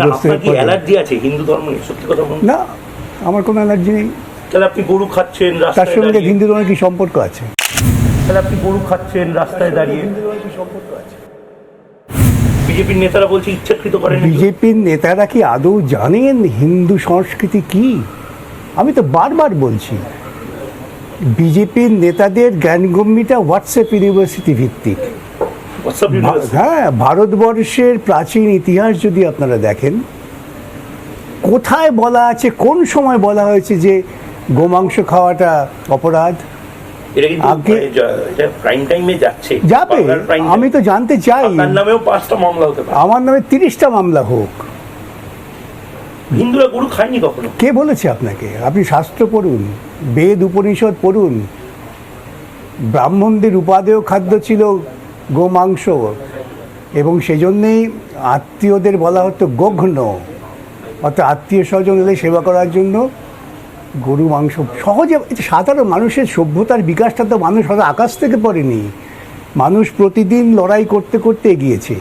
বিপদগ্রস্ত আপনার কি অ্যালার্জি আছে হিন্দু ধর্ম নিয়ে? সত্যি কথা বলুন। না, আমার কোনো অ্যালার্জি নেই। তাহলে আপনি গরু খাচ্ছেন তার রাস্তায় সঙ্গে দাঁড়িয়ে? হিন্দু ধর্মের কি সম্পর্ক আছে? তাহলে আপনি গরু খাচ্ছেন রাস্তায় দাঁড়িয়ে, বিজেপির নেতারা বলছে ইচ্ছাকৃত করেন। বিজেপির নেতারা কি আদৌ জানেন হিন্দু সংস্কৃতি কি? আমি তো বারবার বলছি, বিজেপির নেতাদের জ্ঞানগম্যিটা হোয়াটসঅ্যাপ ইউনিভার্সিটি ভিত্তিক। হ্যাঁ, ভারতবর্ষের প্রাচীন ইতিহাস যদি আপনারা দেখেন, কোথায় বলা আছে, কোন সময় বলা হয়েছে যে গোমাংস খাওয়াটা অপরাধ? এটা কিন্তু এটা প্রাইম টাইমে যাচ্ছে, যাবে। আমি তো জানতে চাই, আপনার নামেও 5টা মামলা হতে পারে। আমার নামে 30টা মামলা হোক। হিন্দুরা গরু খায়নি কখনো। কে বলেছে আপনাকে? আপনি শাস্ত্র পড়ুন, বেদ উপনিষদ পড়ুন। ব্রাহ্মণদের উপাদেয় খাদ্য ছিল গোমাংস, এবং সেজন্যেই আত্মীয়দের বলা হতো গঘ্ন, অর্থাৎ আত্মীয় স্বজন এলে সেবা করার জন্য গরু মাংস সহজে। সাধারণ মানুষের সভ্যতার বিকাশটা তো মানুষ হয়তো আকাশ থেকে পড়েনি, মানুষ প্রতিদিন লড়াই করতে করতে এগিয়েছে,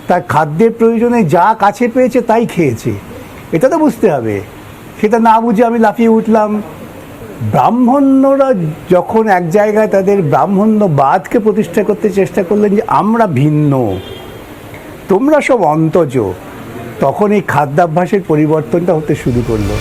তার খাদ্যের প্রয়োজনে যা কাছে পেয়েছে তাই খেয়েছে। এটা তো বুঝতে হবে। সেটা না বুঝে আমি লাফিয়ে উঠলাম। ব্রাহ্মণ্যরা যখন এক জায়গায় তাদের ব্রাহ্মণ্যবাদকে প্রতিষ্ঠা করতে চেষ্টা করলেন যে আমরা ভিন্ন, তোমরা সব অন্তজ, তখন এই খাদ্যাভ্যাসের পরিবর্তনটা হতে শুরু করলো।